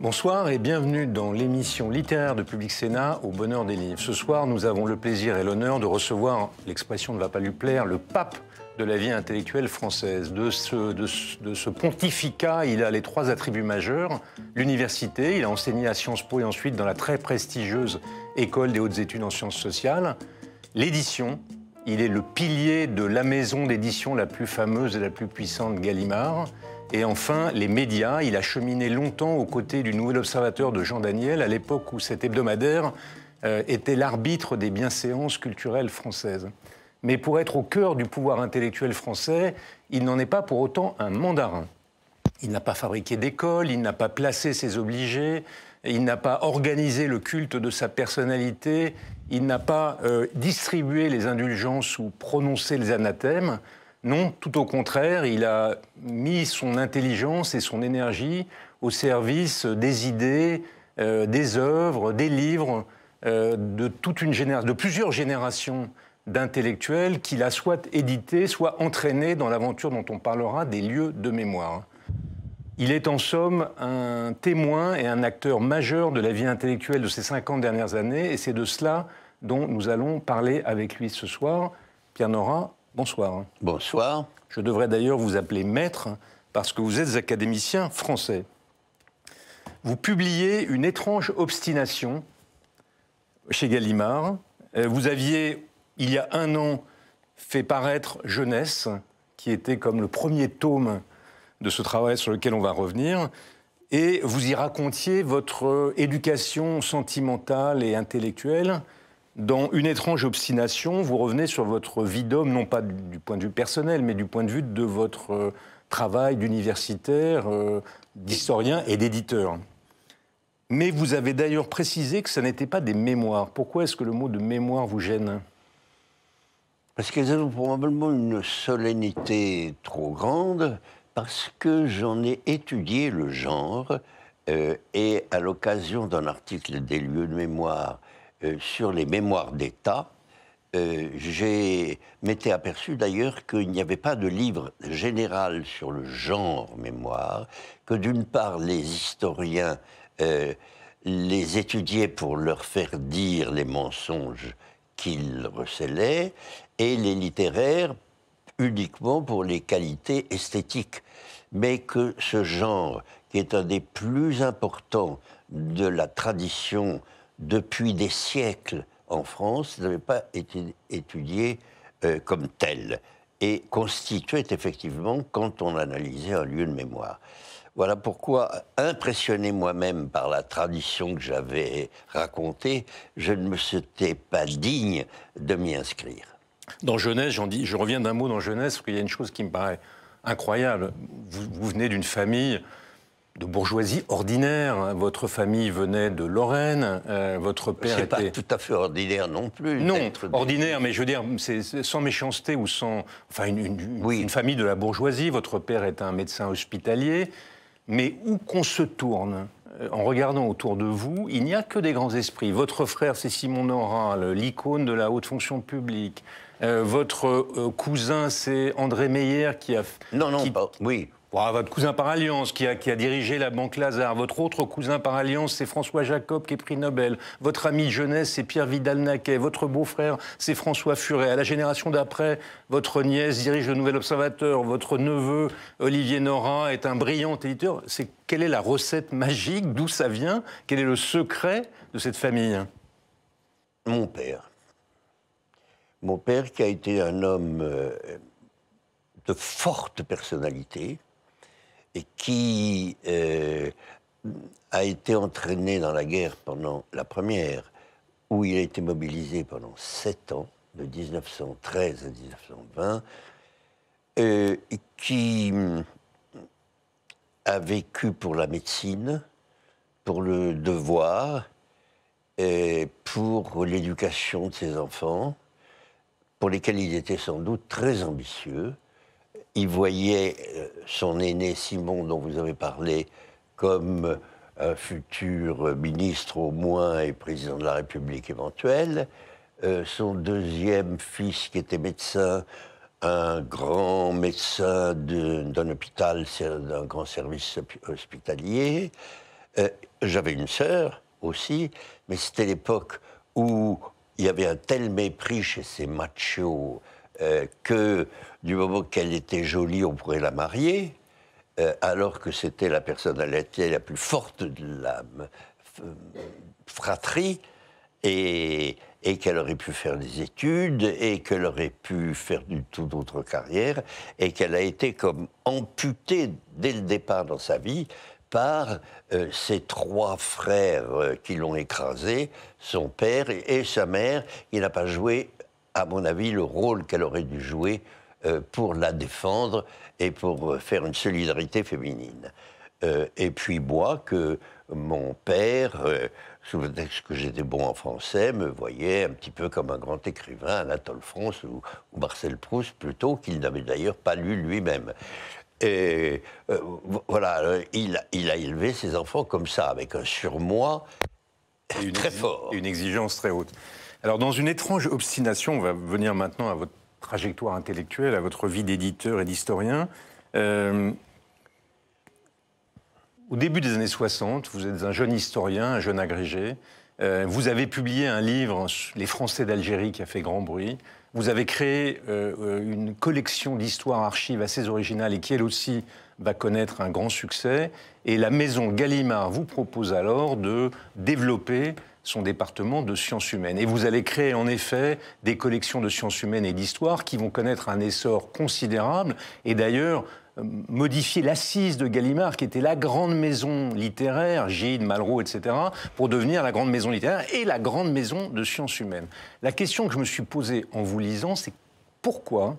Bonsoir et bienvenue dans l'émission littéraire de Public Sénat au bonheur des livres. Ce soir, nous avons le plaisir et l'honneur de recevoir, l'expression ne va pas lui plaire, le pape de la vie intellectuelle française. De ce pontificat, il a les trois attributs majeurs. L'université, il a enseigné à Sciences Po et ensuite dans la très prestigieuse École des hautes études en sciences sociales. L'édition, il est le pilier de la maison d'édition la plus fameuse et la plus puissante, Gallimard. Et enfin, les médias, il a cheminé longtemps aux côtés du Nouvel Observateur de Jean Daniel, à l'époque où cet hebdomadaire était l'arbitre des bienséances culturelles françaises. Mais pour être au cœur du pouvoir intellectuel français, il n'en est pas pour autant un mandarin. Il n'a pas fabriqué d'école, il n'a pas placé ses obligés, il n'a pas organisé le culte de sa personnalité, il n'a pas distribué les indulgences ou prononcé les anathèmes. Non, tout au contraire, il a mis son intelligence et son énergie au service des idées, des œuvres, des livres, de plusieurs générations d'intellectuels qu'il a soit édités, soit entraînés dans l'aventure dont on parlera des lieux de mémoire. Il est en somme un témoin et un acteur majeur de la vie intellectuelle de ces 50 dernières années, et c'est de cela dont nous allons parler avec lui ce soir. Pierre Nora, bonsoir. Bonsoir. Je devrais d'ailleurs vous appeler maître parce que vous êtes académicien français. Vous publiez Une étrange obstination chez Gallimard. Vous aviez, il y a un an, fait paraître Jeunesse, qui était comme le premier tome de ce travail sur lequel on va revenir. Et vous y racontiez votre éducation sentimentale et intellectuelle. Dans Une étrange obstination, vous revenez sur votre vie d'homme, non pas du point de vue personnel, mais du point de vue de votre travail d'universitaire, d'historien et d'éditeur. Mais vous avez d'ailleurs précisé que ce n'était pas des mémoires. Pourquoi est-ce que le mot de mémoire vous gêne? Parce qu'elles ont probablement une solennité trop grande, parce que j'en ai étudié le genre, et à l'occasion d'un article des lieux de mémoire sur les mémoires d'État, je m'étais aperçu d'ailleurs qu'il n'y avait pas de livre général sur le genre mémoire, que d'une part les historiens les étudiaient pour leur faire dire les mensonges qu'ils recélaient, et les littéraires uniquement pour les qualités esthétiques. Mais que ce genre, qui est un des plus importants de la tradition depuis des siècles en France, n'avait pas été étudié comme tel, et constituait effectivement, quand on analysait un lieu de mémoire. Voilà pourquoi, impressionné moi-même par la tradition que j'avais racontée, je ne me sentais pas digne de m'y inscrire. Dans Jeunesse, je reviens d'un mot dans Jeunesse, parce qu'il y a une chose qui me paraît incroyable. Vous venez d'une famille de bourgeoisie ordinaire. Votre famille venait de Lorraine. Votre père était... C'est pas tout à fait ordinaire non plus. Non, ordinaire, mais je veux dire, c'est sans méchanceté ou sans... Enfin, une famille de la bourgeoisie. Votre père est un médecin hospitalier. Mais où qu'on se tourne, en regardant autour de vous, il n'y a que des grands esprits. Votre frère, c'est Simon Nora, l'icône de la haute fonction publique. Votre cousin, c'est André Meyer qui a... Oui. Votre cousin par alliance qui a dirigé la Banque Lazare. Votre autre cousin par alliance, c'est François Jacob qui est prix Nobel. Votre ami de jeunesse, c'est Pierre Vidal-Naquet. Votre beau-frère, c'est François Furet. À la génération d'après, votre nièce dirige le Nouvel Observateur. Votre neveu, Olivier Nora, est un brillant éditeur. Quelle est la recette magique? D'où ça vient? Quel est le secret de cette famille? Mon père. Mon père qui a été un homme de forte personnalité, et qui a été entraîné dans la guerre pendant la première, où il a été mobilisé pendant 7 ans, de 1913 à 1920, et qui a vécu pour la médecine, pour le devoir, et pour l'éducation de ses enfants, pour lesquels il était sans doute très ambitieux. Il voyait son aîné Simon, dont vous avez parlé, comme un futur ministre au moins et président de la République éventuel. Son deuxième fils, qui était médecin, un grand médecin d'un hôpital, d'un grand service hospitalier. J'avais une sœur aussi, mais c'était l'époque où il y avait un tel mépris chez ces machos que du moment qu'elle était jolie, on pourrait la marier, alors que c'était la personnalité la plus forte de la fratrie, et qu'elle aurait pu faire des études, et qu'elle aurait pu faire du tout d'autre carrière, et qu'elle a été comme amputée dès le départ dans sa vie par ses 3 frères qui l'ont écrasée, son père et sa mère, qui n'a pas joué, à mon avis, le rôle qu'elle aurait dû jouer pour la défendre et pour faire une solidarité féminine. Et puis moi, que mon père, sous le texte que j'étais bon en français, me voyait un petit peu comme un grand écrivain, Anatole France ou Marcel Proust, plutôt, qu'il n'avait d'ailleurs pas lu lui-même. Et voilà, il a élevé ses enfants comme ça, avec un surmoi très fort. Une exigence très haute. Alors, dans une étrange obstination, on va venir maintenant à votre trajectoire intellectuelle, à votre vie d'éditeur et d'historien. Au début des années 60, vous êtes un jeune historien, un jeune agrégé. Vous avez publié un livre, Les Français d'Algérie, qui a fait grand bruit. Vous avez créé une collection d'histoires archives assez originale et qui, elle aussi, va connaître un grand succès. Et la maison Gallimard vous propose alors de développer son département de sciences humaines. Et vous allez créer en effet des collections de sciences humaines et d'histoire qui vont connaître un essor considérable. Et d'ailleurs, modifier l'assise de Gallimard, qui était la grande maison littéraire, Gide, Malraux, etc., pour devenir la grande maison littéraire et la grande maison de sciences humaines. La question que je me suis posée en vous lisant, c'est pourquoi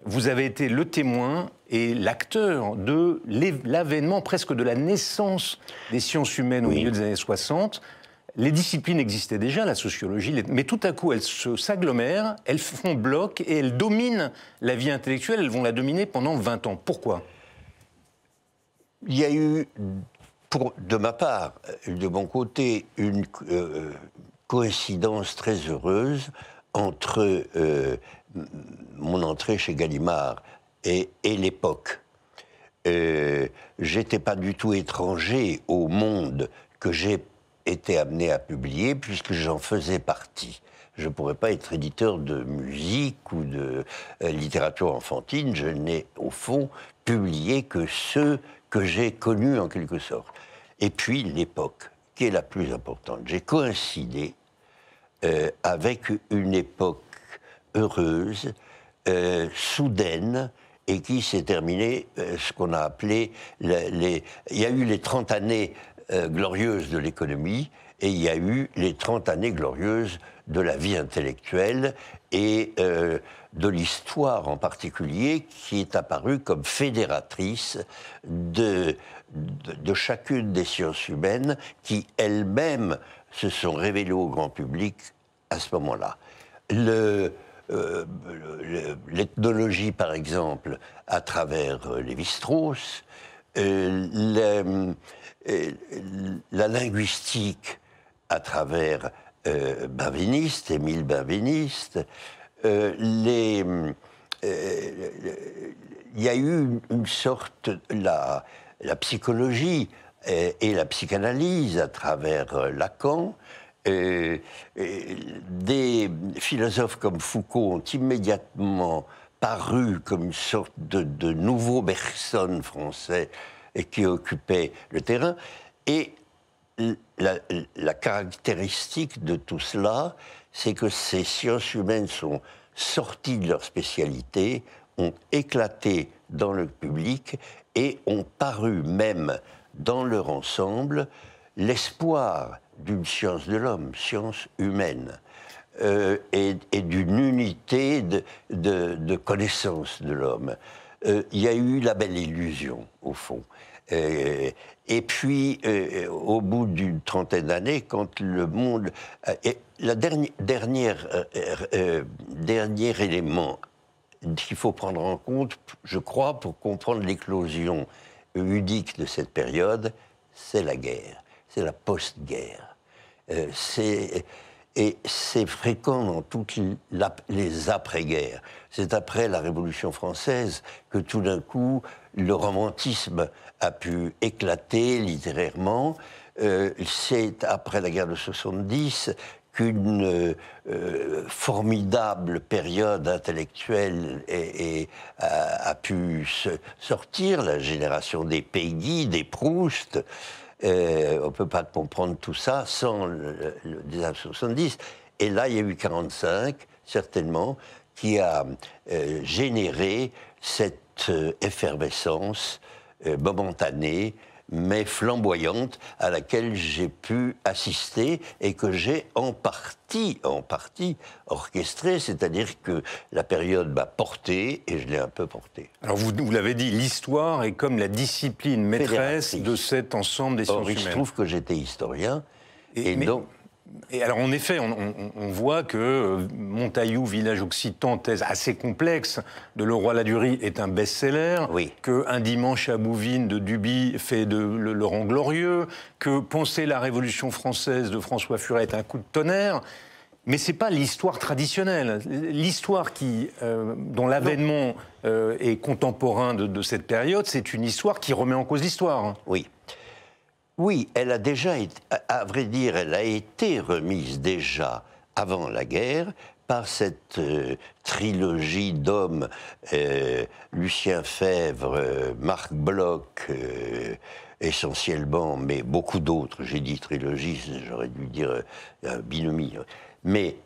vous avez été le témoin et l'acteur de l'avènement, presque de la naissance des sciences humaines au milieu des années 60. Les disciplines existaient déjà, la sociologie, mais tout à coup, elles s'agglomèrent, elles font bloc et elles dominent la vie intellectuelle. Elles vont la dominer pendant 20 ans. Pourquoi ? Il y a eu, de ma part, de mon côté, une coïncidence très heureuse entre mon entrée chez Gallimard et l'époque. J'étais pas du tout étranger au monde que j'ai été amené à publier, puisque j'en faisais partie. Je ne pourrais pas être éditeur de musique ou de littérature enfantine. Je n'ai, au fond, publié que ceux que j'ai connus, en quelque sorte. Et puis, l'époque, qui est la plus importante. J'ai coïncidé avec une époque heureuse, soudaine, et qui s'est terminée, ce qu'on a appelé... Il y a eu les 30 années glorieuses de l'économie, et il y a eu les 30 années glorieuses de la vie intellectuelle et de l'histoire en particulier, qui est apparue comme fédératrice de chacune des sciences humaines, qui elles-mêmes se sont révélées au grand public à ce moment-là. L'ethnologie, par exemple, à travers Lévi-Strauss, la linguistique à travers Benveniste, Émile Benveniste, il y a eu une sorte, la psychologie et la psychanalyse à travers Lacan. Des philosophes comme Foucault ont immédiatement paru comme une sorte de nouveau Bergson français et qui occupait le terrain. Et la caractéristique de tout cela, c'est que ces sciences humaines sont sorties de leur spécialité, ont éclaté dans le public et ont paru même dans leur ensemble l'espoir d'une science de l'homme, science humaine, et d'une unité de connaissance de l'homme. Il y a eu la belle illusion, au fond. Et puis, au bout d'une trentaine d'années, quand le monde... dernier élément qu'il faut prendre en compte, je crois, pour comprendre l'éclosion ludique de cette période, c'est la guerre, c'est la post-guerre. Et c'est fréquent dans toutes les après-guerres. C'est après la Révolution française que tout d'un coup, le romantisme a pu éclater littérairement. C'est après la guerre de 70 qu'une formidable période intellectuelle a pu sortir, la génération des Péguy, des Proust. On ne peut pas comprendre tout ça sans les années 70. Et là, il y a eu 45, certainement, qui a généré cette effervescence momentanée, mais flamboyante, à laquelle j'ai pu assister et que j'ai en partie orchestrée, c'est-à-dire que la période m'a porté et je l'ai un peu porté. Alors vous l'avez dit, l'histoire est comme la discipline maîtresse de cet ensemble des sciences humaines. Il se trouve que j'étais historien donc... Et alors, en effet, on voit que Montaillou, Village occitan, thèse assez complexe de Leroy-Ladurie, est un best-seller, oui. qu'un dimanche à Bouvines de Duby fait de Laurent Glorieux, que Penser la Révolution française de François Furet est un coup de tonnerre. Mais ce n'est pas l'histoire traditionnelle. L'histoire dont l'avènement est contemporain de cette période, c'est une histoire qui remet en cause l'histoire. Oui. Oui, elle a déjà été, à vrai dire, elle a été remise déjà avant la guerre par cette trilogie d'hommes, Lucien Febvre, Marc Bloch, essentiellement, mais beaucoup d'autres. J'ai dit trilogie, j'aurais dû dire binomie. Mais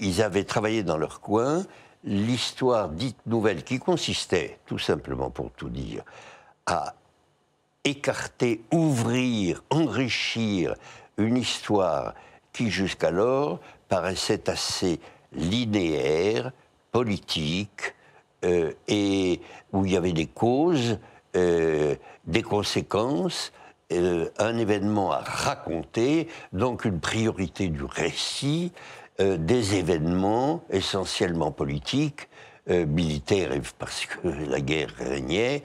ils avaient travaillé dans leur coin l'histoire dite nouvelle, qui consistait, tout simplement pour tout dire, à écarter, ouvrir, enrichir une histoire qui jusqu'alors paraissait assez linéaire, politique, et où il y avait des causes, des conséquences, un événement à raconter, donc une priorité du récit, des événements essentiellement politiques, militaire parce que la guerre régnait,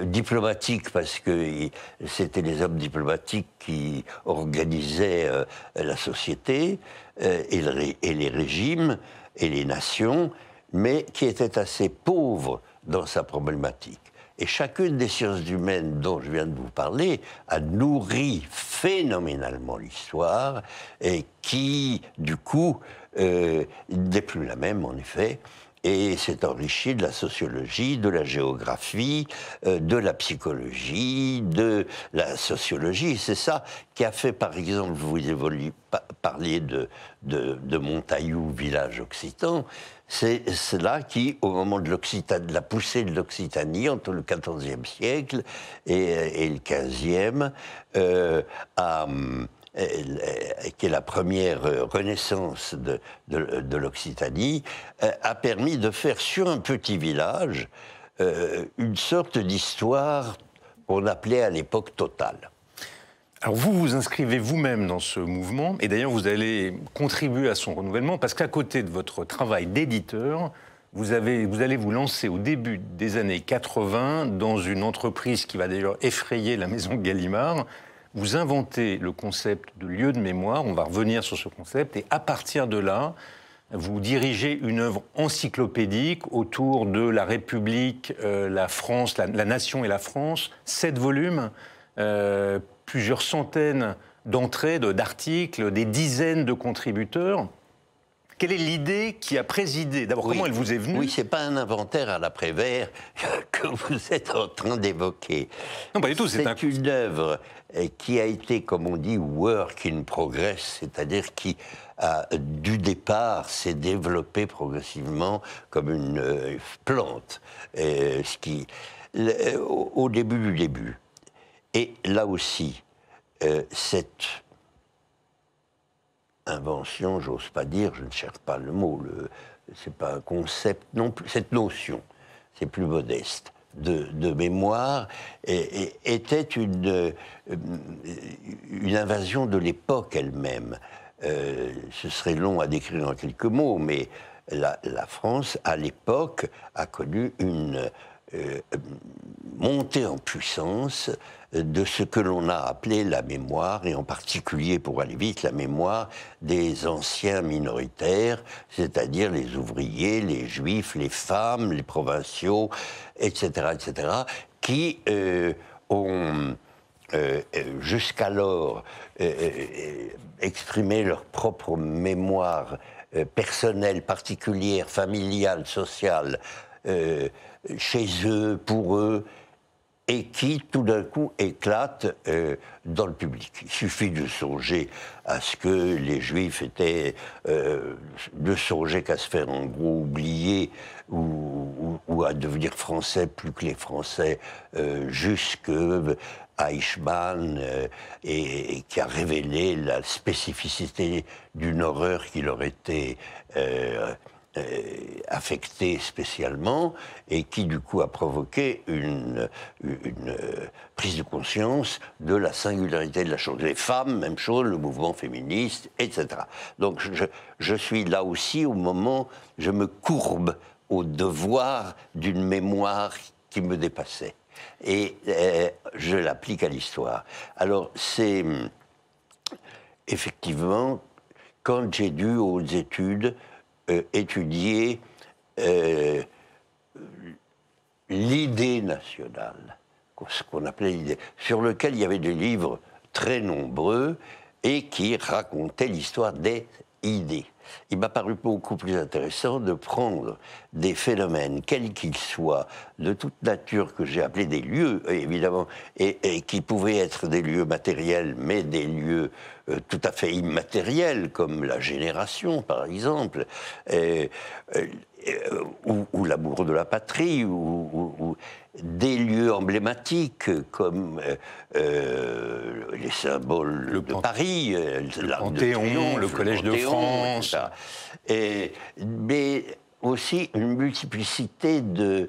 diplomatique parce que c'était les hommes diplomatiques qui organisaient la société et les régimes et les nations, mais qui étaient assez pauvres dans sa problématique. Et chacune des sciences humaines dont je viens de vous parler a nourri phénoménalement l'histoire et qui, du coup, n'est plus la même, en effet, et s'est enrichi de la sociologie, de la géographie, de la psychologie, de la sociologie. C'est ça qui a fait, par exemple, vous parliez de Montaillou, Village occitan, c'est cela qui, au moment de la poussée de l'Occitanie, entre le XIVe siècle et le XVe, qui est la première renaissance de l'Occitanie, a permis de faire sur un petit village une sorte d'histoire qu'on appelait à l'époque totale. Alors vous vous inscrivez vous-même dans ce mouvement, et d'ailleurs vous allez contribuer à son renouvellement, parce qu'à côté de votre travail d'éditeur, vous allez vous lancer au début des années 80 dans une entreprise qui va d'ailleurs effrayer la maison Gallimard. Vous inventez le concept de lieu de mémoire, on va revenir sur ce concept, et à partir de là, vous dirigez une œuvre encyclopédique autour de la République, la France, la nation et la France, 7 volumes, plusieurs centaines d'entrées, d'articles, des dizaines de contributeurs. Quelle est l'idée qui a présidé? D'abord, comment elle vous est venue? Oui, c'est pas un inventaire à la Prévert que vous êtes en train d'évoquer. Non, pas du tout. C'est une œuvre qui a été, comme on dit, work in progress, c'est-à-dire qui, du départ, s'est développée progressivement comme une plante, au début du début. Et là aussi, cette invention, j'ose pas dire, je ne cherche pas le mot, c'est pas un concept non plus, cette notion, c'est plus modeste, de mémoire, était une invasion de l'époque elle-même. Ce serait long à décrire en quelques mots, mais la France, à l'époque, a connu montée en puissance de ce que l'on a appelé la mémoire, et en particulier, pour aller vite, la mémoire des anciens minoritaires, c'est-à-dire les ouvriers, les juifs, les femmes, les provinciaux, etc., qui ont jusqu'alors exprimé leur propre mémoire personnelle, particulière, familiale, sociale, chez eux, pour eux, et qui, tout d'un coup, éclatent dans le public. Il suffit de songer à ce que les Juifs étaient... de songer qu'à se faire, en gros, oublier ou à devenir français plus que les Français, jusque Eichmann, et qui a révélé la spécificité d'une horreur qui leur était affectée spécialement, et qui du coup a provoqué une prise de conscience de la singularité de la chose. Les femmes, même chose, le mouvement féministe, etc. Donc je suis là aussi au moment, je me courbe au devoir d'une mémoire qui me dépassait. Et je l'applique à l'histoire. Alors, c'est effectivement, quand j'ai dû, aux hautes études, étudier l'idée nationale, ce qu'on appelait l'idée, sur lequel il y avait des livres très nombreux et qui racontaient l'histoire des idées. Il m'a paru beaucoup plus intéressant de prendre des phénomènes, quels qu'ils soient, de toute nature, que j'ai appelés des lieux, évidemment, et qui pouvaient être des lieux matériels, mais des lieux tout à fait immatériels, comme la génération, par exemple, ou l'amour de la patrie, ou des lieux emblématiques comme les symboles de Paris, le Panthéon, le Collège de France. Mais aussi une multiplicité de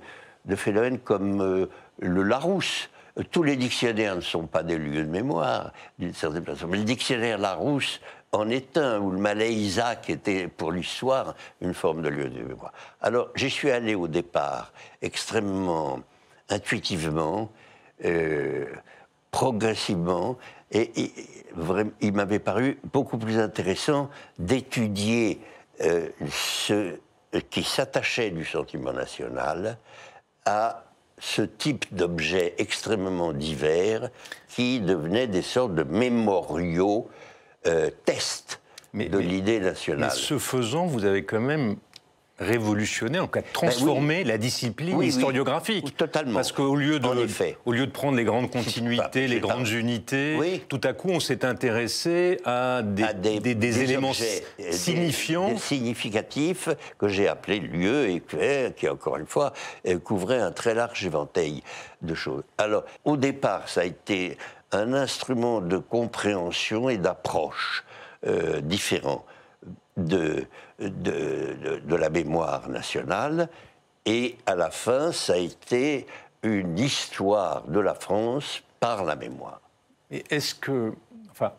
phénomènes comme le Larousse. Tous les dictionnaires ne sont pas des lieux de mémoire, d'une certaine façon, mais le dictionnaire Larousse en est un, où le Malais Isaac était pour l'histoire une forme de lieu de mémoire. Alors, j'y suis allé au départ extrêmement intuitivement, progressivement, et il m'avait paru beaucoup plus intéressant d'étudier ce qui s'attachait du sentiment national à ce type d'objets extrêmement divers qui devenaient des sortes de mémoriaux, tests de l'idée nationale. Mais ce faisant, vous avez quand même révolutionné, en cas de transformer la discipline historiographique. Oui, totalement. Parce qu'au lieu de prendre les grandes continuités, les grandes unités, tout à coup on s'est intéressé à des éléments signifiants. Significatifs que j'ai appelés lieux, et qui, encore une fois, couvraient un très large éventail de choses. Alors, au départ, ça a été un instrument de compréhension et d'approche différent de la mémoire nationale, et à la fin, ça a été une histoire de la France par la mémoire. Et est-ce que, enfin,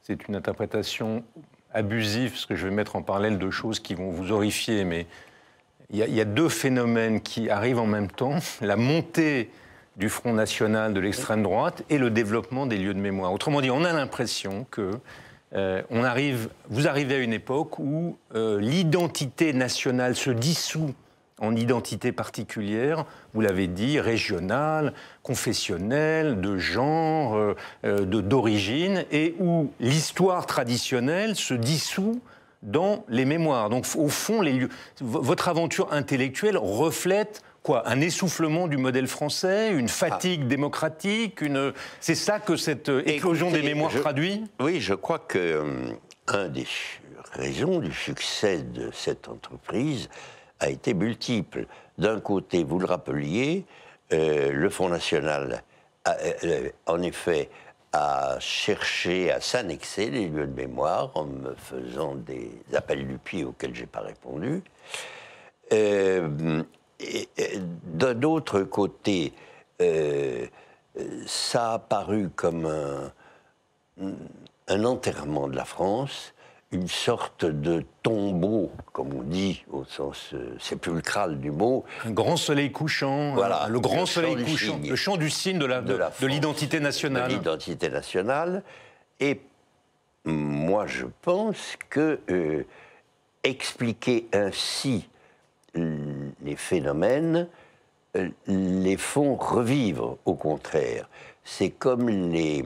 c'est une interprétation abusive, parce que je vais mettre en parallèle deux choses qui vont vous horrifier, mais il y a deux phénomènes qui arrivent en même temps, la montée du Front National de l'extrême droite et le développement des lieux de mémoire. Autrement dit, on a l'impression que vous arrivez à une époque où l'identité nationale se dissout en identité particulière, vous l'avez dit, régionale, confessionnelle, de genre, d'origine, et où l'histoire traditionnelle se dissout dans les mémoires. Donc, au fond, votre aventure intellectuelle reflète quoi? Un essoufflement du modèle français, une fatigue démocratique, c'est ça que cette éclosion des mémoires traduit? Oui, je crois que un des raisons du succès de cette entreprise a été multiple. D'un côté, vous le rappeliez, le Front National, en effet, a cherché à s'annexer les lieux de mémoire en me faisant des appels du pied auxquels je n'ai pas répondu. D'un autre côté, ça a paru comme un enterrement de la France, une sorte de tombeau, comme on dit, au sens sépulcral du mot. Un grand soleil couchant, Voilà, le grand soleil couchant, le chant du cygne de l'identité nationale. De l'identité nationale. Et moi, je pense que expliquer ainsi les phénomènes les font revivre, au contraire. C'est comme les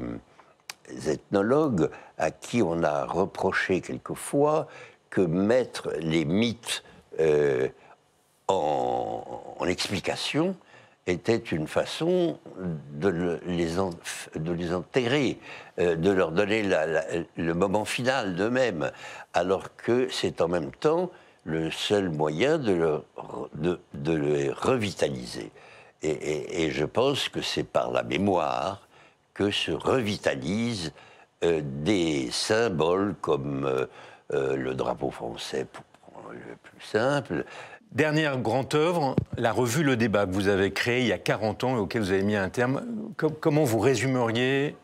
ethnologues à qui on a reproché quelquefois que mettre les mythes en explication était une façon de les enterrer, de leur donner le moment final d'eux-mêmes, alors que c'est en même temps le seul moyen de les revitaliser. Et je pense que c'est par la mémoire que se revitalisent des symboles comme le drapeau français, pour prendre le plus simple. Dernière grande œuvre, la revue Le Débat, que vous avez créée il y a 40 ans et auquel vous avez mis un terme. Comment vous résumeriez,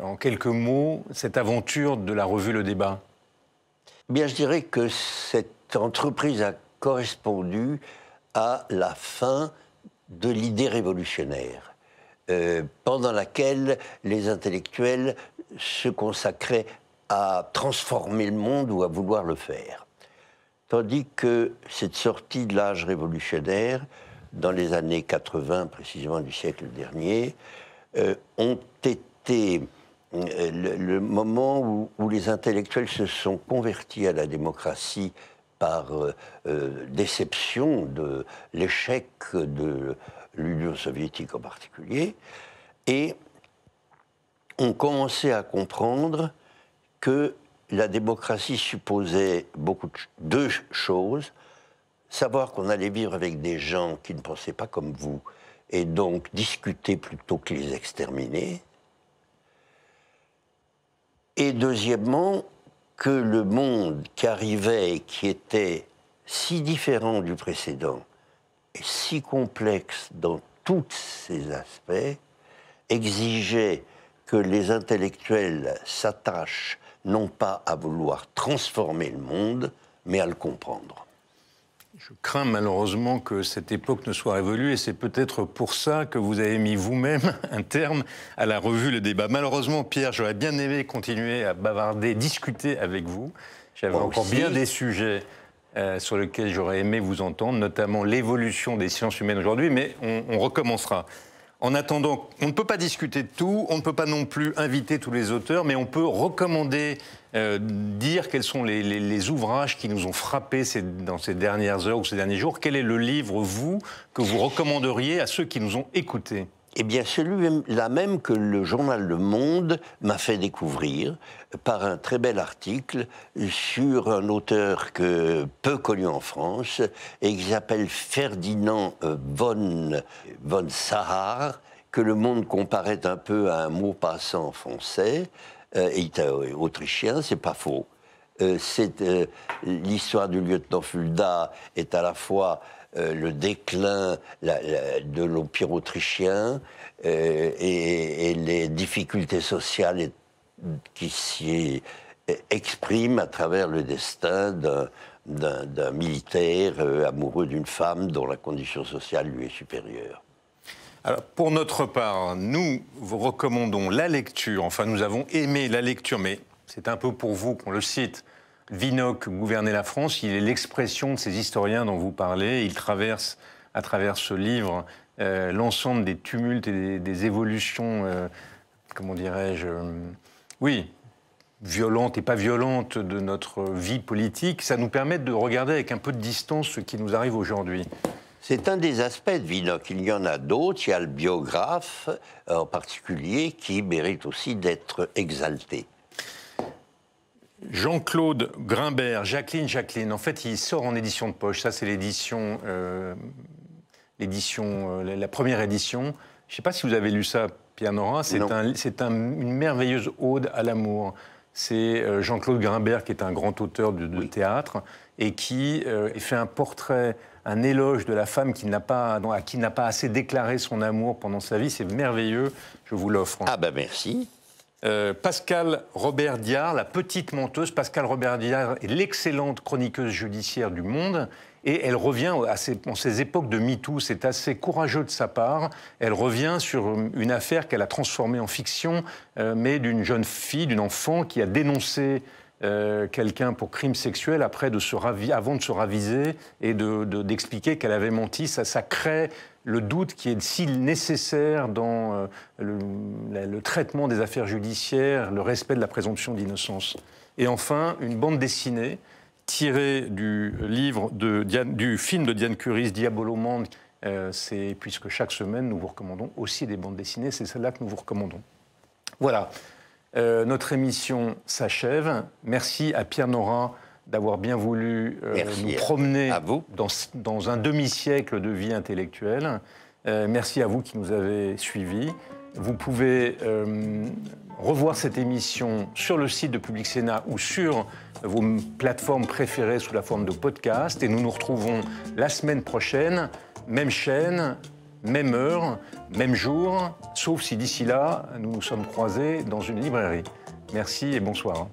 en quelques mots, cette aventure de la revue Le Débat? Bien, je dirais que cette entreprise a correspondu à la fin de l'idée révolutionnaire, pendant laquelle les intellectuels se consacraient à transformer le monde ou à vouloir le faire. Tandis que cette sortie de l'âge révolutionnaire, dans les années 80 précisément du siècle dernier, ont été le moment où les intellectuels se sont convertis à la démocratie par déception de l'échec de l'Union soviétique en particulier, et ont commencé à comprendre que la démocratie supposait deux choses: savoir qu'on allait vivre avec des gens qui ne pensaient pas comme vous, et donc discuter plutôt que les exterminer. Et deuxièmement, que le monde qui arrivait et qui était si différent du précédent et si complexe dans tous ses aspects exigeait que les intellectuels s'attachent non pas à vouloir transformer le monde, mais à le comprendre. Je crains malheureusement que cette époque ne soit révolue, et c'est peut-être pour ça que vous avez mis vous-même un terme à la revue Le Débat. Malheureusement, Pierre, j'aurais bien aimé continuer à bavarder, discuter avec vous. J'avais encore bien des sujets sur lesquels j'aurais aimé vous entendre, notamment l'évolution des sciences humaines aujourd'hui, mais on recommencera. En attendant, on ne peut pas discuter de tout, on ne peut pas non plus inviter tous les auteurs, mais on peut recommander, dire quels sont les ouvrages qui nous ont frappés dans ces dernières heures ou ces derniers jours. Quel est le livre, vous, que vous recommanderiez à ceux qui nous ont écoutés? Eh bien, celui-là même que le journal Le Monde m'a fait découvrir par un très bel article sur un auteur peu connu en France et qui s'appelle Ferdinand von Saar, que Le Monde comparait un peu à un Maupassant français. Il est autrichien, c'est pas faux. L'histoire du lieutenant Fulda est à la fois le déclin de l'Empire autrichien et les difficultés sociales qui s'y expriment à travers le destin d'un militaire amoureux d'une femme dont la condition sociale lui est supérieure. Alors, pour notre part, nous vous recommandons la lecture. Enfin, nous avons aimé la lecture, mais c'est un peu pour vous qu'on le cite. Vinocq, Gouverner la France, il est l'expression de ces historiens dont vous parlez. Il traverse, à travers ce livre, l'ensemble des tumultes et des évolutions, comment dirais-je, oui, violentes et pas violentes de notre vie politique. Ça nous permet de regarder avec un peu de distance ce qui nous arrive aujourd'hui. C'est un des aspects de Vinocq. Il y en a d'autres. Il y a le biographe, en particulier, qui mérite aussi d'être exalté. Jean-Claude Grimbert, Jacqueline. En fait, il sort en édition de poche. Ça, c'est l'édition, la première édition. Je ne sais pas si vous avez lu ça, Pierre Nora. C'est une merveilleuse ode à l'amour. C'est Jean-Claude Grimbert, qui est un grand auteur de théâtre, et qui fait un portrait, un éloge de la femme à qui n'a pas assez déclaré son amour pendant sa vie. C'est merveilleux. Je vous l'offre. Ah ben merci. Pascal Robert Diard, la petite menteuse. Pascal Robert Diard est l'excellente chroniqueuse judiciaire du Monde. Et elle revient en ces époques de MeToo, c'est assez courageux de sa part. Elle revient sur une affaire qu'elle a transformée en fiction, mais d'une jeune fille, d'une enfant qui a dénoncé quelqu'un pour crime sexuel avant de se raviser et d'expliquer qu'elle avait menti. Ça crée le doute qui est si nécessaire dans le traitement des affaires judiciaires, le respect de la présomption d'innocence. Et enfin, une bande dessinée tiré du film de Diane Curis, Diabolomande, puisque chaque semaine, nous vous recommandons aussi des bandes dessinées, c'est celle-là que nous vous recommandons. Voilà, notre émission s'achève. Merci à Pierre Nora d'avoir bien voulu nous promener dans un demi-siècle de vie intellectuelle. Merci à vous qui nous avez suivis. Vous pouvez revoir cette émission sur le site de Public Sénat ou sur vos plateformes préférées sous la forme de podcast. Et nous nous retrouvons la semaine prochaine, même chaîne, même heure, même jour, sauf si d'ici là, nous nous sommes croisés dans une librairie. Merci et bonsoir.